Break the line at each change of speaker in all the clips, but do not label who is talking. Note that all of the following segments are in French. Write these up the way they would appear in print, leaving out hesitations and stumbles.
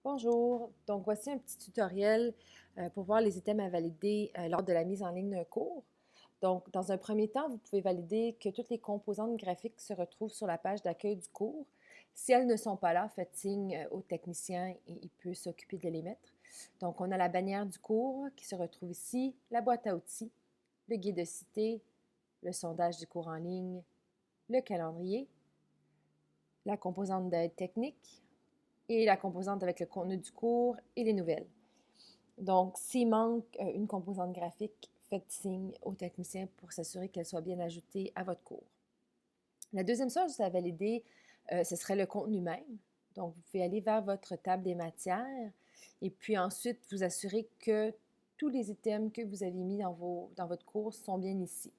Bonjour, donc voici un petit tutoriel pour voir les items à valider lors de la mise en ligne d'un cours. Donc, dans un premier temps, vous pouvez valider que toutes les composantes graphiques se retrouvent sur la page d'accueil du cours. Si elles ne sont pas là, faites signe au technicien et il peut s'occuper de les mettre. Donc, on a la bannière du cours qui se retrouve ici, la boîte à outils, le guide de cité, le sondage du cours en ligne, le calendrier, la composante d'aide technique, et la composante avec le contenu du cours et les nouvelles. Donc, s'il manque une composante graphique, faites signe au technicien pour s'assurer qu'elle soit bien ajoutée à votre cours. La deuxième chose à valider, ce serait le contenu même. Donc, vous pouvez aller vers votre table des matières et puis ensuite vous assurer que tous les items que vous avez mis dans votre cours sont bien ici.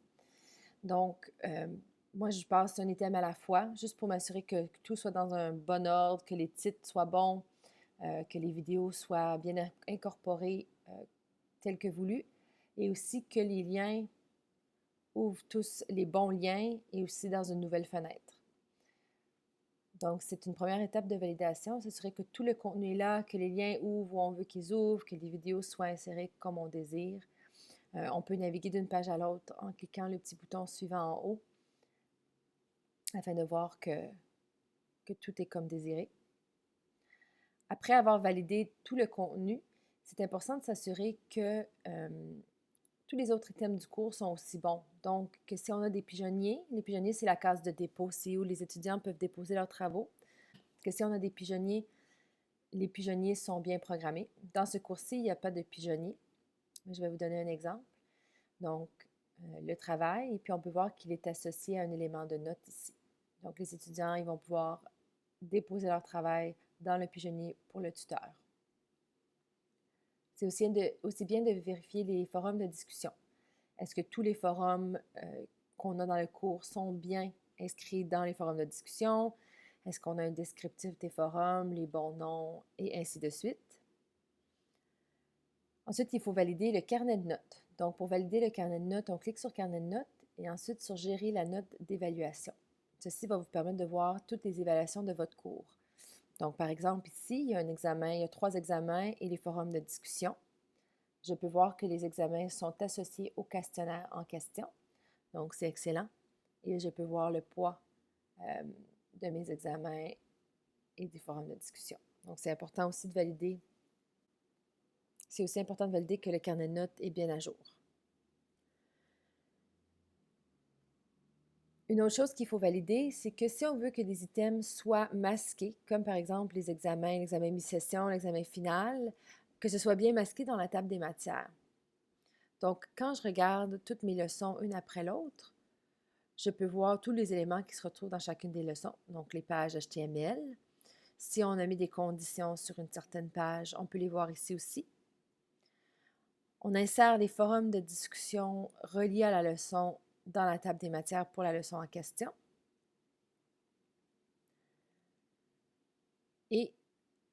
Donc, moi, je passe un item à la fois, juste pour m'assurer que tout soit dans un bon ordre, que les titres soient bons, que les vidéos soient bien incorporées telles que voulu, et aussi que les liens ouvrent tous les bons liens et aussi dans une nouvelle fenêtre. Donc, c'est une première étape de validation, s'assurer que tout le contenu est là, que les liens ouvrent où on veut qu'ils ouvrent, que les vidéos soient insérées comme on désire. On peut naviguer d'une page à l'autre en cliquant le petit bouton suivant en haut afin de voir que tout est comme désiré. Après avoir validé tout le contenu, c'est important de s'assurer que tous les autres items du cours sont aussi bons. Donc, que si on a des pigeonniers, les pigeonniers, c'est la case de dépôt, c'est où les étudiants peuvent déposer leurs travaux. Que si on a des pigeonniers, les pigeonniers sont bien programmés. Dans ce cours-ci, il n'y a pas de pigeonnier. Je vais vous donner un exemple. Donc, le travail, et puis on peut voir qu'il est associé à un élément de note ici. Donc, les étudiants, ils vont pouvoir déposer leur travail dans le pigeonnier pour le tuteur. C'est aussi bien de vérifier les forums de discussion. Est-ce que tous les forums qu'on a dans le cours sont bien inscrits dans les forums de discussion? Est-ce qu'on a un descriptif des forums, les bons noms et ainsi de suite? Ensuite, il faut valider le carnet de notes. Donc, pour valider le carnet de notes, on clique sur Carnet de notes et ensuite sur Gérer la note d'évaluation. Ceci va vous permettre de voir toutes les évaluations de votre cours. Donc, par exemple, ici, il y a un examen, il y a 3 examens et les forums de discussion. Je peux voir que les examens sont associés au questionnaire en question. Donc, c'est excellent. Et je peux voir le poids de mes examens et des forums de discussion. Donc, c'est important aussi de valider. C'est aussi important de valider que le carnet de notes est bien à jour. Une autre chose qu'il faut valider, c'est que si on veut que des items soient masqués, comme par exemple les examens, l'examen mi-session, l'examen final, que ce soit bien masqué dans la table des matières. Donc, quand je regarde toutes mes leçons une après l'autre, je peux voir tous les éléments qui se retrouvent dans chacune des leçons, donc les pages HTML. Si on a mis des conditions sur une certaine page, on peut les voir ici aussi. On insère les forums de discussion reliés à la leçon dans la table des matières pour la leçon en question. Et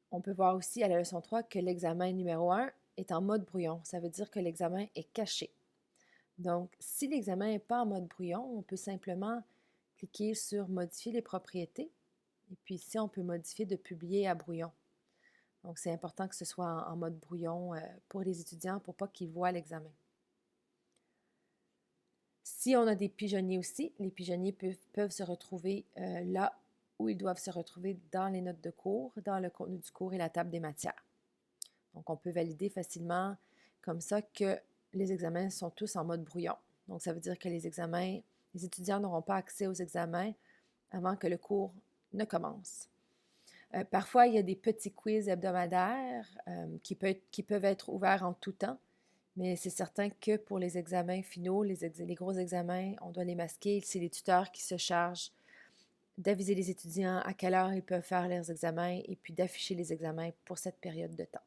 on peut voir aussi à la leçon 3 que l'examen numéro 1 est en mode brouillon. Ça veut dire que l'examen est caché. Donc, si l'examen n'est pas en mode brouillon, on peut simplement cliquer sur Modifier les propriétés. Et puis ici, on peut modifier de publier à brouillon. Donc, c'est important que ce soit en mode brouillon pour les étudiants pour pas qu'ils voient l'examen. Si on a des pigeonniers aussi, les pigeonniers peuvent se retrouver là où ils doivent se retrouver dans les notes de cours, dans le contenu du cours et la table des matières. Donc, on peut valider facilement comme ça que les examens sont tous en mode brouillon. Donc, ça veut dire que les étudiants n'auront pas accès aux examens avant que le cours ne commence. Parfois, il y a des petits quiz hebdomadaires qui peuvent être ouverts en tout temps, mais c'est certain que pour les examens finaux, les gros examens, on doit les masquer. C'est les tuteurs qui se chargent d'aviser les étudiants à quelle heure ils peuvent faire leurs examens et puis d'afficher les examens pour cette période de temps.